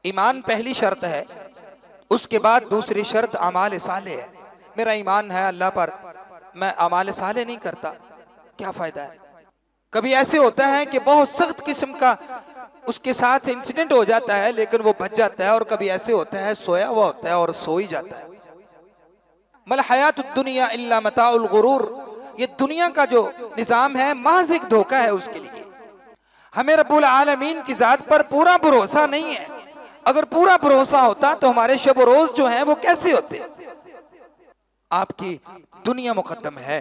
ईमान पहली शर्त है, उसके बाद दूसरी शर्त अमाल साले है। मेरा ईमान है अल्लाह पर, मैं अमाल साले नहीं करता, क्या फायदा है। कभी ऐसे होता है कि बहुत सख्त किस्म का उसके साथ इंसिडेंट हो जाता है लेकिन वो बच जाता है, और कभी ऐसे होता है सोया हुआ होता है और सो ही जाता है। मल हयात दुनिया इल्ला मताउल गुरूर, ये दुनिया का जो निजाम है महज एक धोखा है उसके लिए। हमें रब्बुल आलमीन की जात पर पूरा भरोसा नहीं है। अगर पूरा भरोसा होता तो हमारे शब रोज जो हैं वो कैसे होते। आपकी दुनिया मुकद्दम है,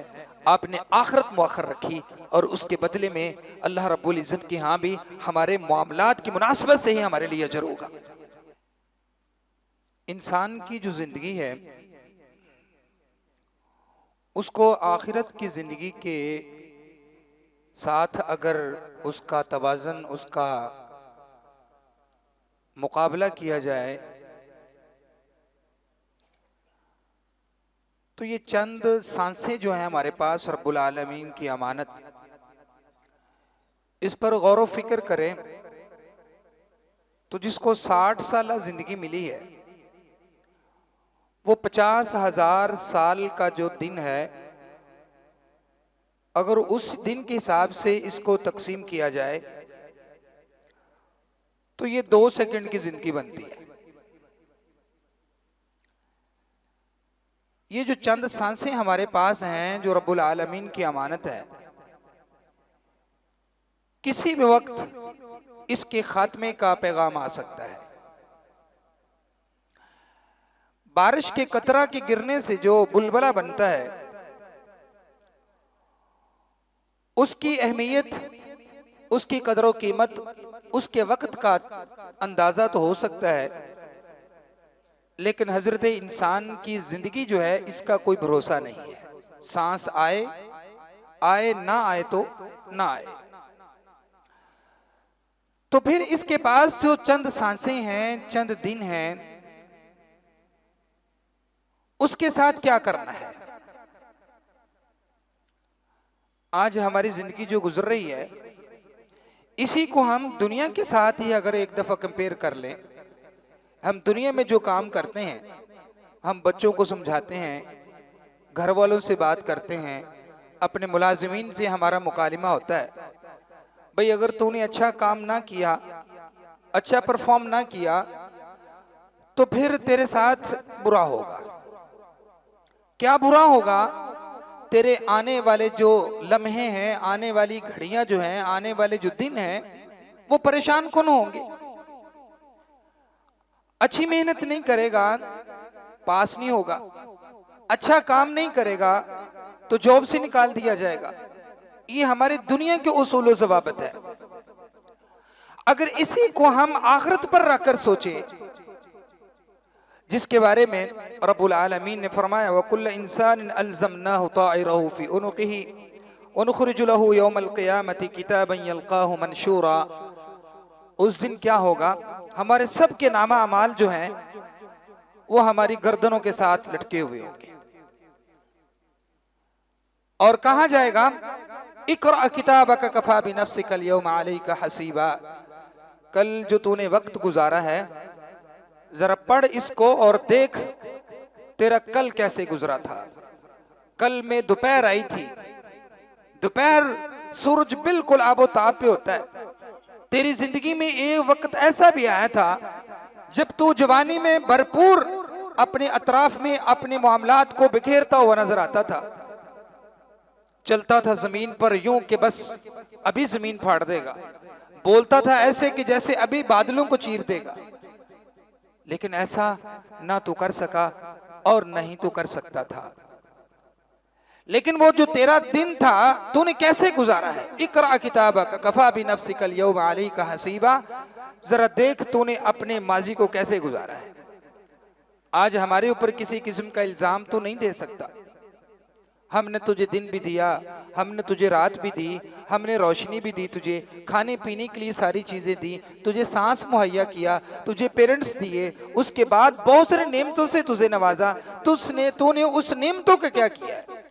आपने आखिरत मुअख्खर रखी, और उसके बदले में अल्लाह रब्बुल इज्जत की यहाँ भी हमारे मामलात की मुनासबत से ही हमारे लिए अजर होगा। इंसान की जो जिंदगी है उसको आखिरत की जिंदगी के साथ अगर उसका तवाज़न, उसका मुकाबला किया जाए तो ये चंद सांसें जो हैं हमारे पास रब्बुल आलमीन की अमानत, इस पर गौर व फिक्र करें तो जिसको 60 साल जिंदगी मिली है वो 50,000 साल का जो दिन है, अगर उस दिन के हिसाब से इसको तकसीम किया जाए तो ये 2 सेकंड की जिंदगी बनती है। ये जो चंद सांसें हमारे पास हैं जो रब्बुल आलमीन की अमानत है, किसी भी वक्त इसके खात्मे का पैगाम आ सकता है। बारिश के कतरा के गिरने से जो बुलबुला बनता है उसकी अहमियत, उसकी कदर व कीमत उसके वक्त का अंदाजा तो हो सकता है, लेकिन हजरत इंसान की जिंदगी जो है इसका कोई भरोसा नहीं है। सांस आए आए, ना आए तो ना आए। तो फिर इसके पास जो चंद सांसें हैं, चंद दिन हैं, उसके साथ क्या करना है। आज हमारी जिंदगी जो गुजर रही है इसी को हम दुनिया के साथ ही अगर एक दफा कंपेयर कर लें, हम दुनिया में जो काम करते हैं, हम बच्चों को समझाते हैं, घर वालों से बात करते हैं, अपने मुलाजिमीन से हमारा मुकालिमा होता है, भाई अगर तूने अच्छा काम ना किया, अच्छा परफॉर्म ना किया तो फिर तेरे साथ बुरा होगा। क्या बुरा होगा? तेरे आने वाले जो लम्हे हैं, आने वाली घड़ियां जो हैं, आने वाले जो दिन हैं वो परेशान कौन होंगे। अच्छी मेहनत नहीं करेगा पास नहीं होगा, अच्छा काम नहीं करेगा तो जॉब से निकाल दिया जाएगा। ये हमारे दुनिया के उसूल व ज़वाबित है। अगर इसी को हम आखिरत पर रखकर सोचे, जिसके बारे में रब्बुल आलमीन ने फरमाया वकुल्ल इंसान अल्ज़मनाहु ताइरहु फी उनुक़िही वनुख़रिजु लहू यौमल क़ियामति किताबन यल्क़ाहु मनशूरा। उस दिन क्या होगा, हमारे सब के नामा अमाल जो हैं वो हमारी गर्दनों के साथ लटके हुए होंगे, और कहा जाएगा इक़रा किताबक कफ़ा बिनफ़्सिकल यौमा अलैका हसीबा। कल जो तूने वक्त गुजारा है जरा पढ़ इसको और देख तेरा कल कैसे गुजरा था। कल में दोपहर आई थी, दोपहर सूरज बिल्कुल आबोताब पे होता है। तेरी जिंदगी में एक वक्त ऐसा भी आया था जब तू जवानी में भरपूर अपने अतराफ में अपने मामलात को बिखेरता हुआ नजर आता था, चलता था जमीन पर यूं कि बस अभी जमीन फाड़ देगा, बोलता था ऐसे कि जैसे अभी बादलों को चीर देगा, लेकिन ऐसा ना तो कर सका और नहीं तो कर सकता था। लेकिन वो जो तेरा दिन था तूने कैसे गुजारा है। इक़रा किताबक कफ़ा बिनफ़्सिकल यौमा अलैका हसीबा। जरा देख तूने अपने माजी को कैसे गुजारा है। आज हमारे ऊपर किसी किस्म का इल्जाम तो नहीं दे सकता। हमने तुझे दिन भी दिया, हमने तुझे रात भी दी, हमने रोशनी भी दी, तुझे खाने पीने के लिए सारी चीजें दी, तुझे सांस मुहैया किया, तुझे पेरेंट्स दिए, उसके बाद बहुत सारे नेमतों से तुझे नवाजा, तूने उस नेमतों का क्या किया है।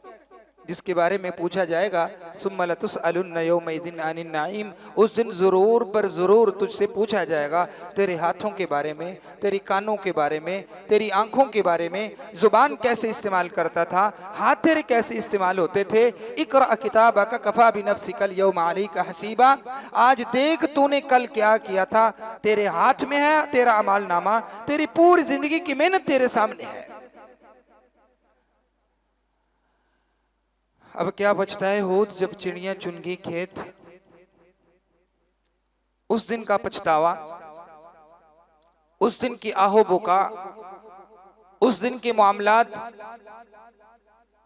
जिसके बारे में पूछा जाएगा, सुम्मा लतुसअलुन्न यौमइज़िन अनिन नईम, उस दिन ज़रूर पर ज़रूर तुझसे पूछा जाएगा तेरे हाथों के बारे में, तेरी कानों के बारे में, तेरी आंखों के बारे में, ज़ुबान कैसे इस्तेमाल करता था, हाथ तेरे कैसे इस्तेमाल होते थे। इक़रा किताबक कफ़ा बिनफ़्सिकल यौमा अलैका हसीबा, आज देख तूने कल क्या किया था, तेरे हाथ में है तेरा अमाल नामा, तेरी पूरी जिंदगी की मेहनत तेरे सामने है। अब क्या बचता है होत जब चिड़िया चुन गई खेत, उस दिन का पछतावा, उस दिन की आहो बुका, उस दिन के मामलात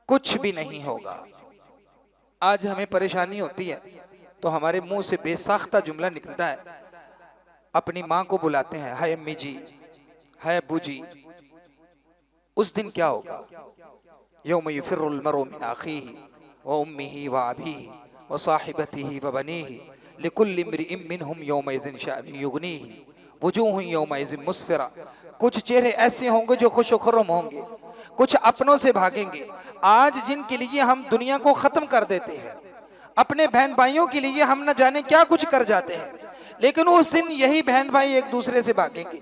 कुछ भी नहीं होगा। आज हमें परेशानी होती है तो हमारे मुंह से बेसाख्ता जुमला निकलता है, अपनी माँ को बुलाते हैं, हाय अम्मी जी, हाय अब्बू जी। उस दिन क्या होगा, यौम यफ़िर्रुल मरउ मिन अख़ीही व उम्मिही व अबीही व साहिबतिही व बनीही लिकुल्लि इम्रिइम मिनहुम यौमइज़िन शअनुन युग़नीही वुजूहुन यौमइज़िन मुस्फ़िरा। कुछ चेहरे ऐसे होंगे जो खुश व खुर्रम होंगे, कुछ अपनों से भागेंगे। आज जिनके लिए हम दुनिया को खत्म कर देते हैं, अपने बहन भाइयों के लिए हम न जाने क्या कुछ कर जाते हैं, लेकिन उस दिन यही बहन भाई एक दूसरे से भागेंगे।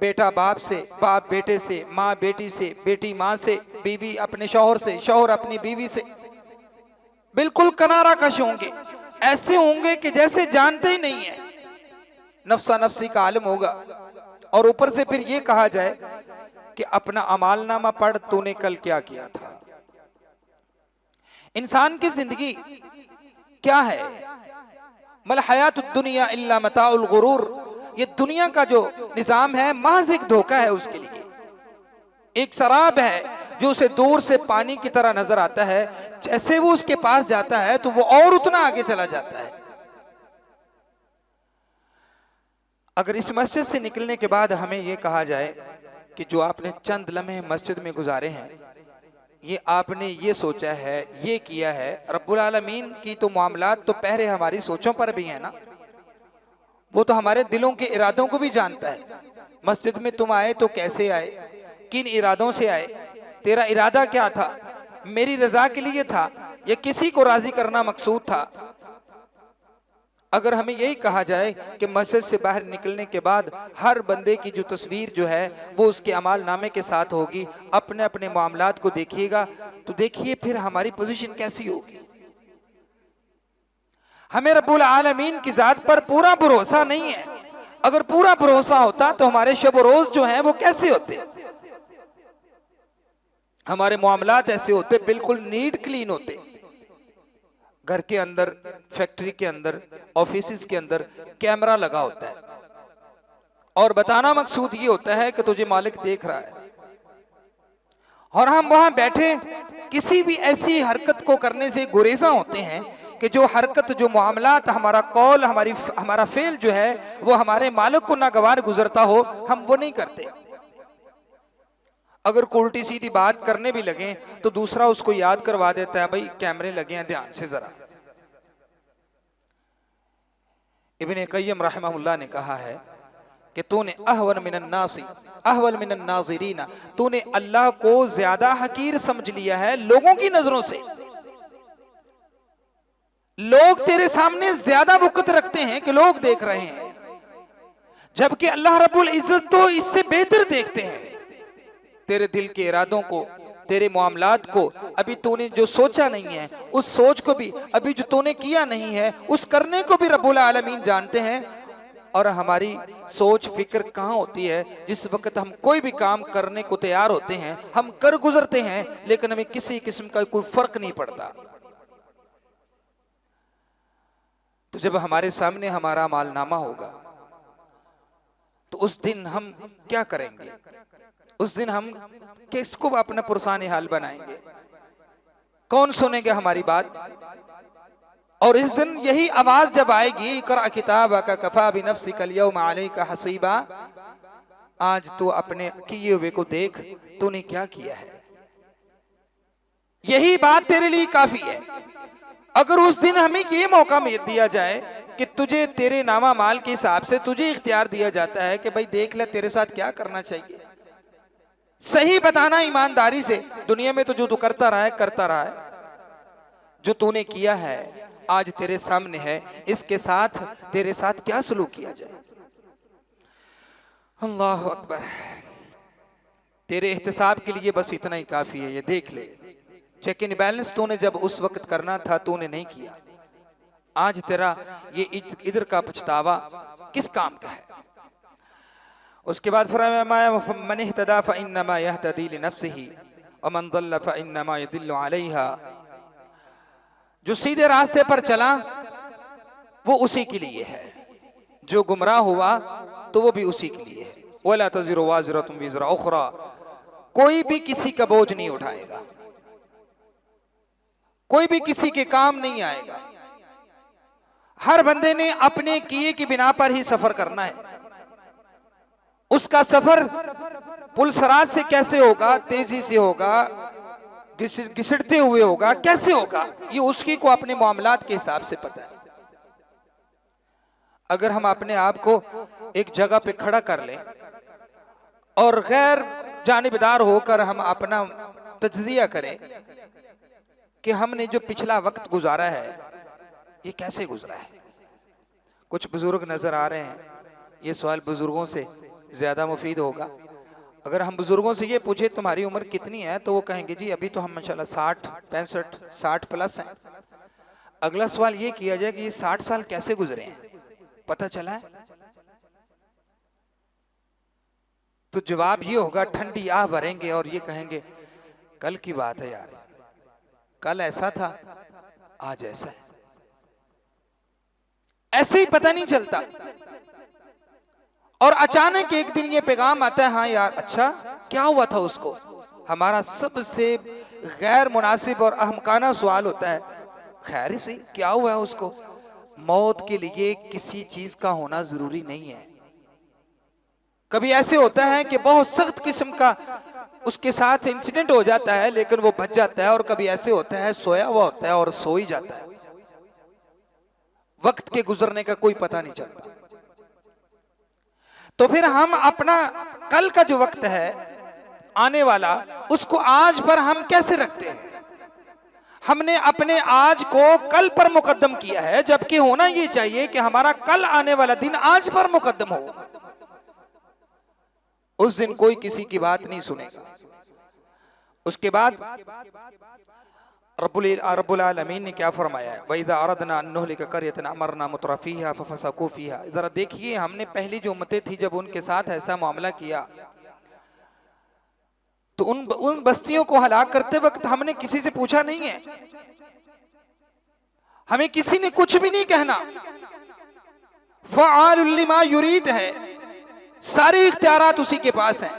बेटा बाप से, बाप बेटे से, माँ बेटी से, बेटी माँ से, बीवी अपने शौहर से, शौहर अपनी बीवी से, बिल्कुल किनारा कश होंगे। ऐसे होंगे कि जैसे जानते ही नहीं है, नफ्सा नफ्सी का आलम होगा। और ऊपर से फिर ये कहा जाए कि अपना अमालनामा पढ़, तूने कल क्या किया था। इंसान की जिंदगी क्या है, मल हयातुद दुनिया इल्ला मताउल गुरूर, ये दुनिया का जो निजाम है महज एक धोखा है उसके लिए। एक शराब है जो उसे दूर से पानी की तरह नजर आता है, जैसे वो उसके पास जाता है तो वो और उतना आगे चला जाता है। अगर इस मस्जिद से निकलने के बाद हमें ये कहा जाए कि जो आपने चंद लम्हे मस्जिद में गुजारे हैं, ये आपने ये सोचा है, ये किया है, रब्बुल आलमीन की तो मामलात तो पहरे हमारी सोचों पर भी है ना, वो तो हमारे दिलों के इरादों को भी जानता है। मस्जिद में तुम आए तो कैसे आए, किन इरादों से आए, तेरा इरादा क्या था, मेरी रजा के लिए था या किसी को राजी करना मकसूद था। अगर हमें यही कहा जाए कि मस्जिद से बाहर निकलने के बाद हर बंदे की जो तस्वीर जो है वो उसके अमाल नामे के साथ होगी, अपने अपने मामलात को देखिएगा, तो देखिए फिर हमारी पोजीशन कैसी होगी। हमें रब्बुल आलमीन की जात पर पूरा भरोसा नहीं है। अगर पूरा भरोसा होता तो हमारे शब रोज जो हैं वो कैसे होते, हमारे मामलात ऐसे होते, बिल्कुल नीट क्लीन होते। घर के अंदर, फैक्ट्री के अंदर, ऑफिस के अंदर कैमरा लगा होता है और बताना मकसूद ये होता है कि तुझे मालिक देख रहा है, और हम वहां बैठे किसी भी ऐसी हरकत को करने से गुरेजा होते हैं कि जो हरकत, जो मामलात, हमारा कौल, हमारा फेल जो है वो हमारे मालिक को नागवार गुजरता हो, हम वो नहीं करते। अगर कोई उल्टी सीधी बात करने भी लगे तो दूसरा उसको याद करवा देता है, भाई कैमरे लगे हैं ध्यान से जरा। इब्ने क़य्यिम रहमहुल्लाह ने कहा है कि तूने अहवन मिनन नासी अहवल मिनन नाज़िरीना, तूने अल्लाह को ज्यादा हकीर समझ लिया है लोगों की नजरों से। लोग तेरे सामने ज्यादा वक़्त रखते हैं कि लोग देख रहे हैं, जबकि अल्लाह रब्बुल इज्जत तो इससे बेहतर देखते हैं। तेरे दिल के इरादों को, तेरे मामलात को अभी तूने जो सोचा नहीं है, उस सोच को भी अभी जो तूने किया नहीं है, उस करने को भी रब्बुल आलमीन जानते हैं। और हमारी सोच फिक्र कहाँ होती है, जिस वक्त हम कोई भी काम करने को तैयार होते हैं, हम कर गुजरते हैं, लेकिन हमें किसी किस्म का कोई फर्क नहीं पड़ता। तो जब हमारे सामने हमारा मालनामा होगा तो उस दिन हम क्या करेंगे, उस दिन हम किसको अपना पुरसान हाल बनाएंगे, कौन सुनेगा हमारी बात। और इस दिन यही आवाज जब आएगी, इक़रा किताबक कफ़ा बिनफ़्सिकल यौमा अलैका हसीबा, आज तो अपने किए हुए को देख, तूने क्या किया है, यही बात तेरे लिए काफी है। अगर उस दिन हमें ये मौका दिया जाए कि तुझे तेरे नामा माल के हिसाब से तुझे इख्तियार दिया जाता है कि भाई देख ले तेरे साथ क्या करना चाहिए, सही बताना ईमानदारी से, दुनिया में तो जो तू करता रहा है करता रहा है, जो तूने किया है आज तेरे सामने है, इसके साथ तेरे साथ क्या सलूक किया जाए। अल्लाह अकबर। तेरे एहतिसाब के लिए बस इतना ही काफी है, ये देख ले। चेक इन बैलेंस तूने जब उस वक्त करना था तूने नहीं किया, आज तेरा ये इधर का पछतावा किस काम का है। उसके बाद फरमाया मन इहतदा फइन्नमा यहतदी लिनफ्सिही व मन दल्ल फइन्नमा यदिल्लु अलैहा। जो सीधे रास्ते पर चला वो उसी के लिए है, जो गुमराह हुआ तो वो भी उसी के लिए है। वला तज़िरु वाज़िरतुम विज़रा उख़रा, कोई भी किसी का बोझ नहीं उठाएगा, कोई भी किसी के काम नहीं आएगा। हर बंदे ने अपने किए की बिना पर ही सफर करना है। उसका सफर पुलसराज से कैसे होगा, तेजी से होगा, घिसटते हुए होगा, कैसे होगा, ये उसकी को अपने मामलात के हिसाब से पता है। अगर हम अपने आप को एक जगह पे खड़ा कर लें और गैर जानिबदार होकर हम अपना तज्जिया करें कि हमने जो पिछला वक्त गुजारा है ये कैसे गुजरा है। कुछ बुजुर्ग नजर आ रहे हैं, ये सवाल बुजुर्गों से ज्यादा मुफीद होगा। अगर हम बुजुर्गों से ये पूछे तुम्हारी उम्र कितनी है, तो वो कहेंगे जी अभी तो हम माशाल्लाह 60 65 60 प्लस हैं। अगला सवाल ये किया जाए कि ये 60 साल कैसे गुजरे हैं, पता चला है? तो जवाब ये होगा, ठंडी आह भरेंगे और ये कहेंगे कल की बात है यार, कल ऐसा था आज ऐसा है। ऐसे ही पता नहीं चलता और अचानक एक दिन ये पैगाम आता है, हाँ यार अच्छा क्या हुआ था उसको। हमारा सबसे गैर मुनासिब और अहमकाना सवाल होता है, खैर से क्या हुआ है उसको। मौत के लिए किसी चीज का होना जरूरी नहीं है। कभी ऐसे होता है कि बहुत सख्त किस्म का उसके साथ इंसिडेंट हो जाता है लेकिन वो बच जाता है, और कभी ऐसे होता है सोया हुआ होता है और सो ही जाता है, वक्त के गुजरने का कोई पता नहीं चलता। तो फिर हम अपना कल का जो वक्त है आने वाला, उसको आज पर हम कैसे रखते हैं। हमने अपने आज को कल पर मुकद्दम किया है, जबकि होना ये चाहिए कि हमारा कल आने वाला दिन आज पर मुकद्दम हो। उस दिन कोई किसी की बात नहीं सुनेगा। उसके बाद रब्बुल आलमीन ने क्या फरमाया है, वइज़ा अरदना अन नुहलिका क़रयतन अमरना मुत्रफ़ीहा फ़फ़सक़ू फ़ीहा। जरा देखिए, हमने पहली जो उम्मतें थी जब उनके साथ ऐसा मामला किया तो उन बस्तियों को हलाक करते वक्त हमने किसी से पूछा नहीं है, हमें किसी ने कुछ भी नहीं कहना। फ़अालुल लिमा युरीद है, सारे इख्तियारात उसी के पास हैं।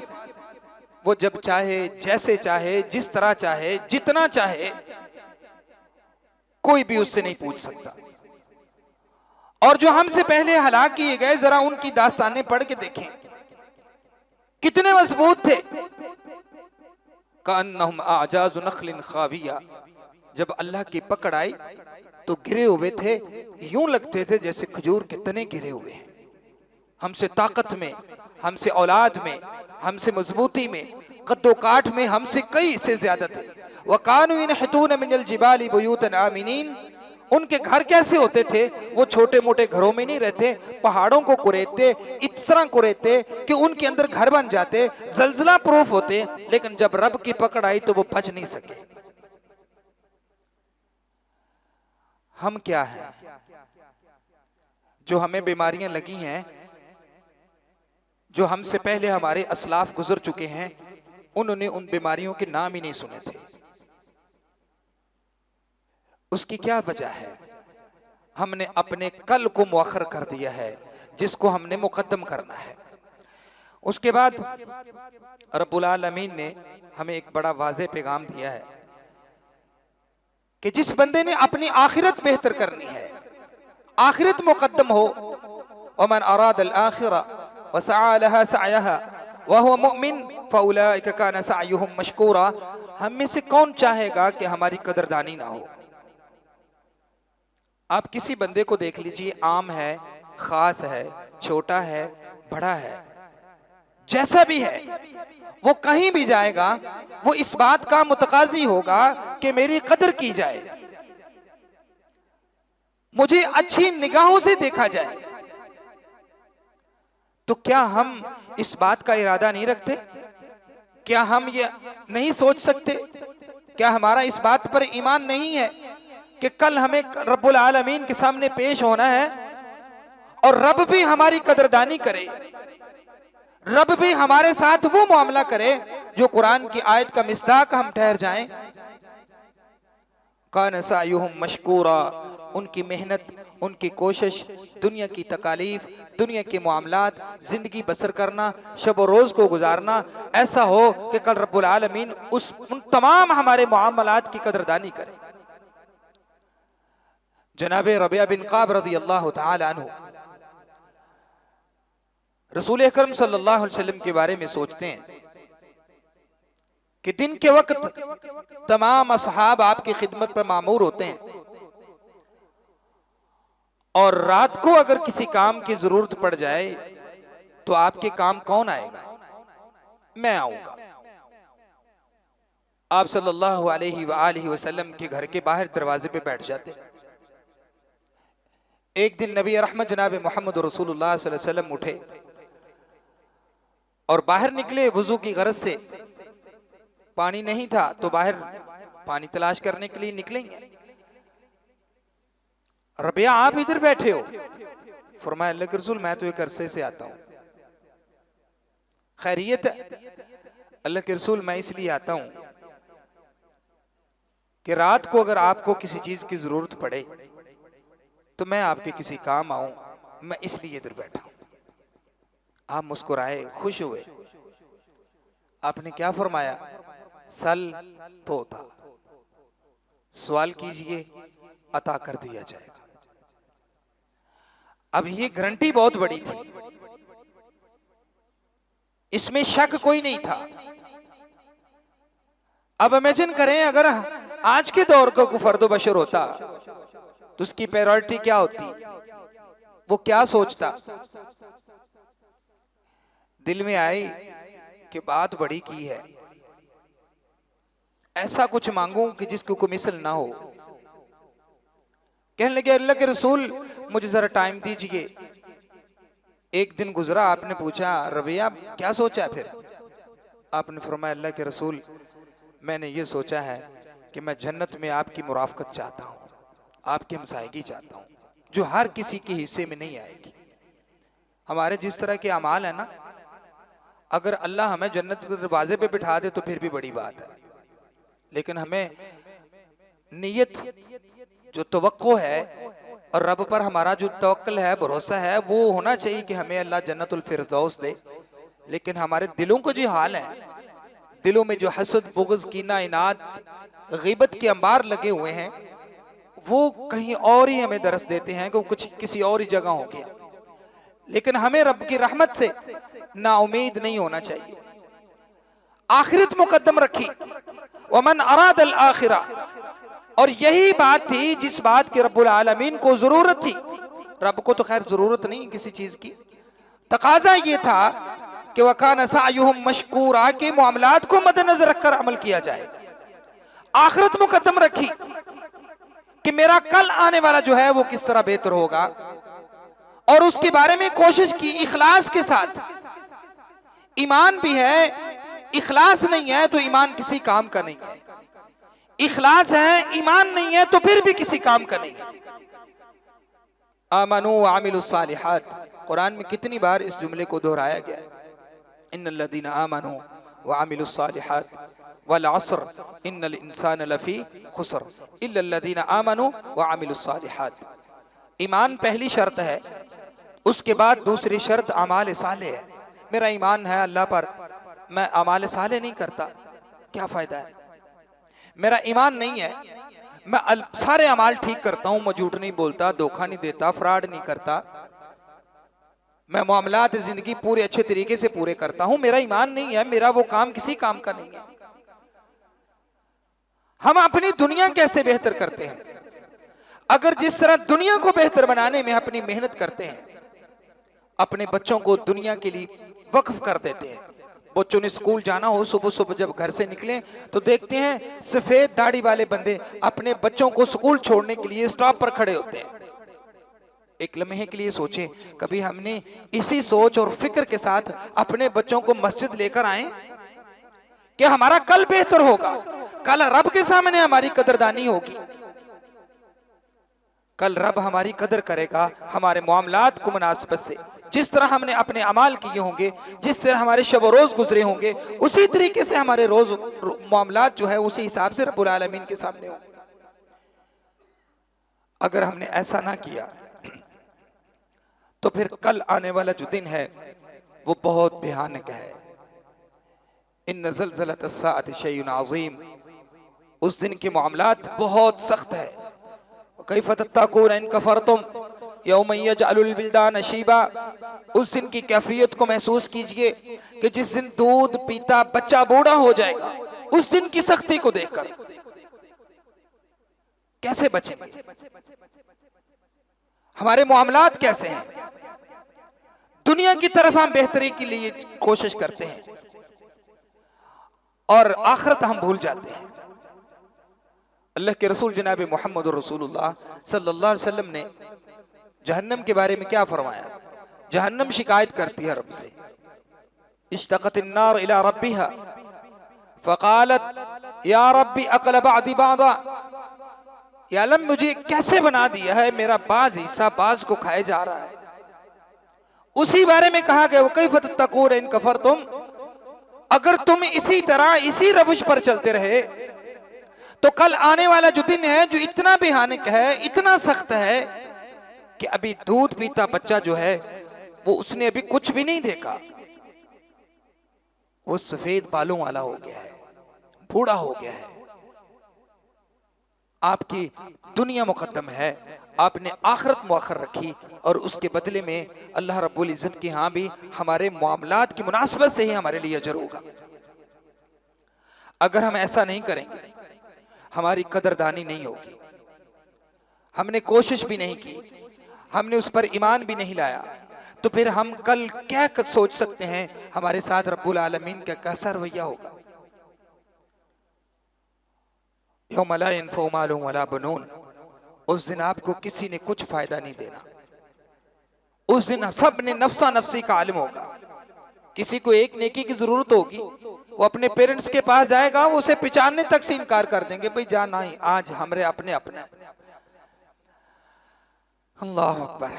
वो जब चाहे, जैसे चाहे, जिस तरह चाहे, जितना चाहे, कोई भी उससे नहीं पूछ सकता। और जो हमसे पहले हलाक किए गए, जरा उनकी दास्तानें पढ़ के देखें कितने मजबूत थे। कान्नहुम आजाज़ु नख़लिन ख़ाविया, जब अल्लाह की पकड़ आई तो गिरे हुए थे, यूं लगते थे जैसे खजूर के तने गिरे हुए हैं। हमसे ताकत में, हमसे औलाद में, हमसे मजबूती में, कद्दो काठ में हमसे कई से ज्यादा थे। वकानु यनहितून मिनल जिबाली बुयूतन आमिनीन, उनके घर कैसे होते थे, वो छोटे मोटे घरों में नहीं रहते, पहाड़ों को कुरेदते, इस तरह कुरेदते कि उनके अंदर घर बन जाते, जलजला प्रूफ होते। लेकिन जब रब की पकड़ आई तो वो बच नहीं सके। हम क्या हैं जो हमें बीमारियां लगी हैं, जो हमसे पहले हमारे असलाफ गुजर चुके हैं, उन्होंने उन बीमारियों के नाम ही नहीं सुने थे। उसकी क्या वजह है? हमने अपने कल को मुअख्खर कर दिया है, जिसको हमने मुकद्दम करना है। उसके बाद रब्बुल आलमीन ने हमें एक बड़ा वाज़ेह पैगाम दिया है कि जिस बंदे ने अपनी आखिरत बेहतर करनी है, आखिरत मुकद्दम हो, वमन अरादल आखिरा वसअ लहा सअयहा वहुव मुमिन फउलाइका कान सअयुहुम मशकूरा। हम में से कौन चाहेगा कि हमारी कदरदानी ना हो। आप किसी बंदे को देख लीजिए, आम है, खास है, छोटा है, बड़ा है, जैसा भी है, वो कहीं भी जाएगा वो इस बात का मुतकाजी होगा कि मेरी कदर की जाए, मुझे अच्छी निगाहों से देखा जाए। तो क्या हम इस बात का इरादा नहीं रखते? क्या हम ये नहीं सोच सकते? क्या हमारा इस बात पर ईमान नहीं है कि कल हमें रब्बुल आलमीन के सामने पेश होना है और रब भी हमारी कदरदानी करे, रब भी हमारे साथ वो मामला करे जो कुरान की आयत का मिस्दाक हम ठहर जाएं। कान सायुहुम मशकूरा, उनकी मेहनत, उनकी कोशिश, दुनिया की तकालीफ, दुनिया के मामलात, जिंदगी बसर करना, शब रोज को गुजारना ऐसा हो कि कल रब्बुल आलमीन उन तमाम हमारे मामलात की कदरदानी करे। जनाब रबिया बिन काब रज़ी अल्लाह तआला अन्हु रसूल अकरम सल्लल्लाहु अलैहि वसल्लम के बारे में सोचते हैं कि दिन के वक्त तमाम असहाब आपकी खिदमत पर मामूर होते हैं और रात को अगर किसी काम की जरूरत पड़ जाए तो आपके काम कौन आएगा? मैं आऊंगा। आप सल्लल्लाहु अलैहि वसल्लम के घर के बाहर दरवाजे पे बैठ जाते। एक दिन नबी रहमत जनाब मोहम्मद रसूलुल्लाह सल्लल्लाहु अलैहि वसल्लम उठे और बाहर निकले वुजू की गरज से। पानी नहीं था तो बाहर पानी तलाश करने के लिए निकलेंगे। रबिया आप इधर बैठे हो? फरमाया अल्लाह के रसूल मैं तो एक अरसे से आता हूं। खैरियत है? अल्लाह के रसूल मैं इसलिए आता हूं कि रात को अगर आपको किसी चीज की जरूरत पड़े तो मैं आपके किसी काम आऊं, मैं इसलिए इधर बैठा हूं। आप मुस्कुराए, खुश हुए। आपने क्या फरमाया? सल तो था, सवाल कीजिए अता कर दिया जाएगा। अब ये गारंटी बहुत बड़ी थी, इसमें शक कोई नहीं था। अब इमेजिन करें अगर आज के दौर का कोई फर्दो बशर होता तो उसकी प्रायोरिटी क्या होती, वो क्या सोचता? दिल में आई कि बात बड़ी की है, ऐसा कुछ मांगूं कि जिसको कोई मिसल ना हो। कहने लगे अल्लाह के रसूल मुझे जरा टाइम दीजिए। एक दिन गुजरा, आपने पूछा रबिया क्या सोचा है? फिर आपने फरमाया अल्लाह के रसूल मैंने ये सोचा है कि मैं जन्नत में आपकी मुराफकत चाहता हूँ, आपकी हमसायगी चाहता हूँ, जो हर किसी के हिस्से में नहीं आएगी। हमारे जिस तरह के अमाल है ना, अगर अल्लाह हमें जन्नत के दरवाजे पे बिठा दे तो फिर भी बड़ी बात है, लेकिन हमें नियत जो तवक्को है और रब पर हमारा जो तवक्कल है, भरोसा है, वो होना चाहिए कि हमें अल्लाह जन्नतुल फिरदौस दे। लेकिन हमारे दिलों को जो हाल है, दिलों में जो हसद, बुग़्ज़, कीना, इनाद, ग़ीबत के अंबार लगे हुए हैं, वो कहीं और ही हमें दरस देते हैं कि कुछ किसी और ही जगह हो गया। लेकिन हमें रब की रहमत से नाउमीद नहीं होना चाहिए। आखिरत मुकद्दम रखी, वमन अरादल आखिरा, और यही बात थी जिस बात की रब्बुल आलमीन को जरूरत थी। रब को तो खैर जरूरत नहीं किसी चीज की, तकाजा ये था कि वकान सायुहुम मशकूरा के मामलात को मद्देनजर रखकर अमल किया जाए। आखिरत मुकद्दम रखी कि मेरा कल आने वाला जो है वो किस तरह बेहतर होगा, और उसके बारे में कोशिश की इखलास के साथ। ईमान भी है, इखलास नहीं है तो ईमान किसी काम का नहीं है। इखलास है, ईमान नहीं है तो फिर भी किसी काम का नहीं है। आमनू व आमिलुस सालिहात, कुरान में कितनी बार इस जुमले को दोहराया गया है। इन्नल्लज़ीना आमनू व आमिलुस सालिहात वल अस्र इन्नल इंसान लफी खुस्र इल्लल्लज़ीना आमनू व आमिलुस सालिहात। ईमान पहली शर्त है, उसके बाद दूसरी शर्त अमाल साले है। मेरा ईमान है अल्लाह पर, मैं अमाल साले नहीं करता, क्या फायदा है? मेरा ईमान नहीं है, मैं सारे अमाल ठीक करता हूं, मैं झूठ नहीं बोलता, धोखा नहीं देता, फ्रॉड नहीं करता, मैं मामलात जिंदगी पूरे अच्छे तरीके से पूरे करता हूं, मेरा ईमान नहीं है, मेरा वो काम किसी काम का नहीं है। हम अपनी दुनिया कैसे बेहतर करते हैं? अगर जिस तरह दुनिया को बेहतर बनाने में अपनी मेहनत करते हैं, अपने बच्चों को दुनिया के लिए वक्फ कर देते हैं। बच्चों ने स्कूल जाना हो, सुबह सुबह जब घर से निकले तो देखते हैं सफेद दाढ़ी वाले बंदे अपने बच्चों को स्कूल छोड़ने के लिए स्टॉप पर खड़े होते हैं। एक लम्हे के लिए सोचें, कभी हमने इसी सोच और फिक्र के साथ अपने बच्चों को मस्जिद लेकर आए कि हमारा कल बेहतर होगा, कल रब के सामने हमारी कदरदानी होगी, कल रब हमारी कदर करेगा हमारे मामलात को मुनासिबत से। जिस तरह हमने अपने अमाल किए होंगे, जिस तरह हमारे शब रोज गुजरे होंगे, उसी तरीके से हमारे रोज मामलात जो है उसी हिसाब से रब्बुल आलमीन के सामने होंगे। अगर हमने ऐसा ना किया तो फिर कल आने वाला जो दिन है वो बहुत भयानक है। इन्न ज़लज़लतस्साअति शैउन अज़ीम, उस दिन के मामलात बहुत सख्त है। कैफ़ तत्तक़ून इन कफ़रतुम यौम यजअलुल विल्दान शीबा, उस दिन की कैफियत को महसूस कीजिए कि जिस दिन दूध पीता बच्चा बूढ़ा हो जाएगा। उस दिन की सख्ती को देखकर कैसे बचेंगे? हमारे मामलात कैसे हैं? दुनिया की तरफ हम बेहतरी के लिए कोशिश करते हैं और आखिरत हम भूल जाते हैं। अल्लाह के रसूल जनाब मोहम्मद रसूलुल्लाह सल्लल्लाहु अलैहि वसल्लम ने जहन्नम के बारे में क्या फरमाया? जहन्नम शिकायत करती है रब से, इश्तक़तिन्नार इला रब्बिहा फ़क़ालत या रब्बी अक़ल बअदी बअदा, या अल्लाह मुझे कैसे बना दिया है, मेरा बाज हिस्सा बाज को खाए जा रहा है। उसी बारे में कहा गया कैफ़ तत्तक़ून इन कफ़रतुम, अगर तुम इसी तरह इसी रविश पर चलते रहे तो कल आने वाला जो दिन है जो इतना भयानक है, इतना सख्त है कि अभी दूध पीता बच्चा जो है वो उसने अभी कुछ भी नहीं देखा, वो सफेद बालों वाला हो गया है, बूढ़ा हो गया है। आपकी दुनिया मुकद्दम है, आपने आखिरत मुअख्खर रखी और उसके बदले में अल्लाह रब्बुल इज्जत की यहाँ भी हमारे मामलात की मुनासिबत से ही हमारे लिए अजर होगा। अगर हम ऐसा नहीं करेंगे हमारी कदरदानी नहीं होगी। हमने कोशिश भी नहीं की, हमने उस पर ईमान भी नहीं लाया, तो फिर हम कल क्या सोच सकते हैं हमारे साथ रब्बुल आलमीन का कैसा रवैया होगा? यौम ला यनफ़उ मालुन वला बनून, उस दिन आपको किसी ने कुछ फायदा नहीं देना। उस दिन सब ने नफ्सा नफ्सी का आलिम होगा। किसी को एक नेकी की जरूरत होगी, वो अपने पेरेंट्स के पास जाएगा, वो उसे पहचानने तक से इनकार कर देंगे, भाई जा नहीं, आज हमरे अपने अपने। अल्लाह अकबर।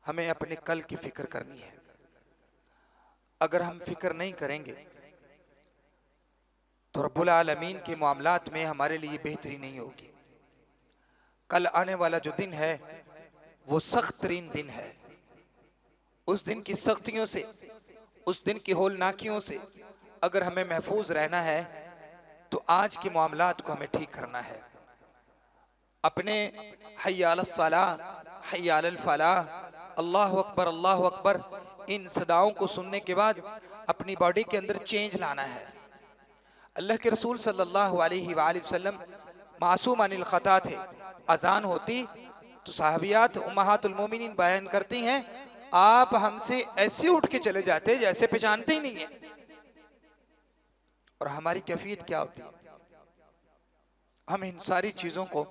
हमें अपने कल की फिक्र करनी है। अगर हम फिक्र नहीं करेंगे तो रब्बुल आलमीन के मामलात में हमारे लिए बेहतरी नहीं होगी। कल आने वाला जो दिन है वो सख्त तरीन दिन है। उस दिन की सख्तियों से, उस दिन की होलनाकियों से अगर हमें महफूज रहना है तो आज के मामलात को हमें ठीक करना है। अपने हय्या अलस सलाह, हय्या अलल फलाह, अल्लाहु अकबर अल्लाहु अकबर, इन सदाओं को सुनने के बाद अपनी बॉडी के अंदर चेंज लाना है। अल्लाह के रसूल सल्लल्लाहु अलैहि वसल्लम मासूम अनिल खता थे। अजान होती तो साहबियात उम्महातुल मोमिनीन बयान करती हैं, आप हमसे ऐसे उठ के चले जाते जैसे पहचानते ही नहीं है। और हमारी कैफियत क्या होती है? हम इन सारी चीजों को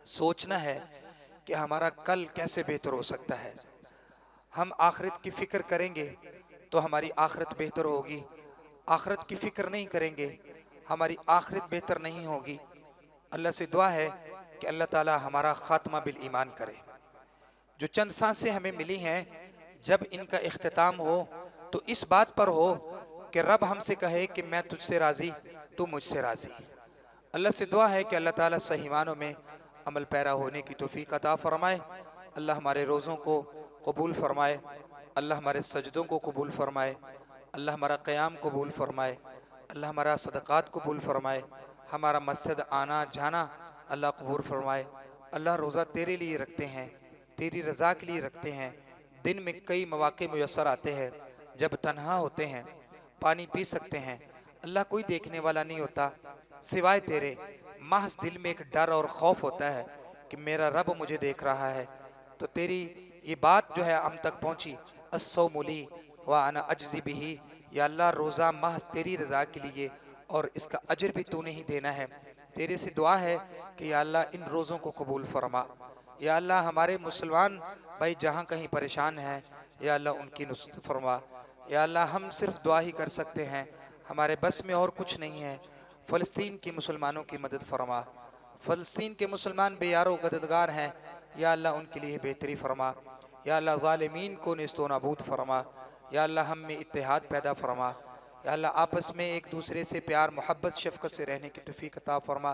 सोचना है कि हमारा कल कैसे बेहतर हो सकता है। हम आखिरत की फिक्र करेंगे तो हमारी आखिरत बेहतर होगी। आखिरत की फिक्र नहीं करेंगे हमारी आखिरत बेहतर नहीं होगी। अल्लाह से दुआ है कि अल्लाह ताला हमारा खात्मा बिल ईमान करे। जो चंद सांसें हमें मिली हैं, जब इनका इख्तिताम हो तो इस बात पर हो कि रब हमसे कहे कि मैं तुझसे राज़ी, तू मुझसे राज़ी। अल्लाह से दुआ है कि अल्लाह ताला सही मानों में अमल पैरा होने की तौफीक अता फरमाए। अल्लाह हमारे रोज़ों को कबूल फरमाए, अल्लाह हमारे सजदों को कबूल फरमाए, अल्लाह हमारा क़याम कबूल फरमाए, अल्लाह हमारा सदक़ात कबूल फरमाए, हमारा मस्जिद आना जाना अल्लाह कबूल फरमाए। अल्लाह रोज़ा तेरे लिए रखते हैं, तेरी रज़ा के लिए रखते हैं। दिन में कई मौक़े मुयस्सर आते हैं जब तन्हा होते हैं, पानी पी सकते हैं, अल्लाह कोई देखने वाला नहीं होता सिवाय तेरे। महज दिल में एक डर और खौफ होता है कि मेरा रब मुझे देख रहा है। तो तेरी ये बात जो है हम तक पहुँची, अस्सौमुली व अना अज्ज़ी बिही, या अल्लाह रोज़ा महज तेरी रज़ा के लिए और इसका अजर भी तूने ही देना है। तेरे से दुआ है कि या अल्लाह इन रोज़ों को कबूल फरमा। या अल्लाह हमारे मुसलमान भाई जहाँ कहीं परेशान हैं, या अल्लाह उनकी नुसरत फरमा। या अल्लाह हम सिर्फ दुआ ही कर सकते हैं, हमारे बस में और कुछ नहीं है। फ़लस्तीन के मुसलमानों की मदद फरमा। फ़लस्तीन के मुसलमान बेयारो गददगार हैं, या अल्लाह उनके लिए बेहतरी फरमा। या अल्लाह ज़ालिमीन को नेस्तो नाबूद फरमा। या अल्लाह हम में इत्तेहाद पैदा फरमा। या अल्लाह आपस में एक दूसरे से प्यार मोहब्बत शफ़क़त से रहने की तौफ़ीक़ अता फरमा।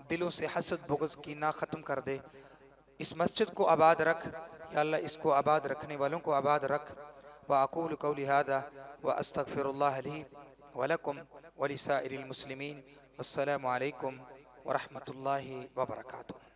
दिलों से हसद बुग़्ज़ कीना ख़त्म कर दे। इस मस्जिद को आबाद रख या अल्लाह, इसको आबाद रखने वालों को आबाद रख। व अक़ूलु क़ौली हाज़ा व अस्तग़फ़िरुल्लाह ली व लकुम व लिसाइरिल मुस्लिमीन। वस्सलामु अलैकुम व रहमतुल्लाहि व बरकातुहू।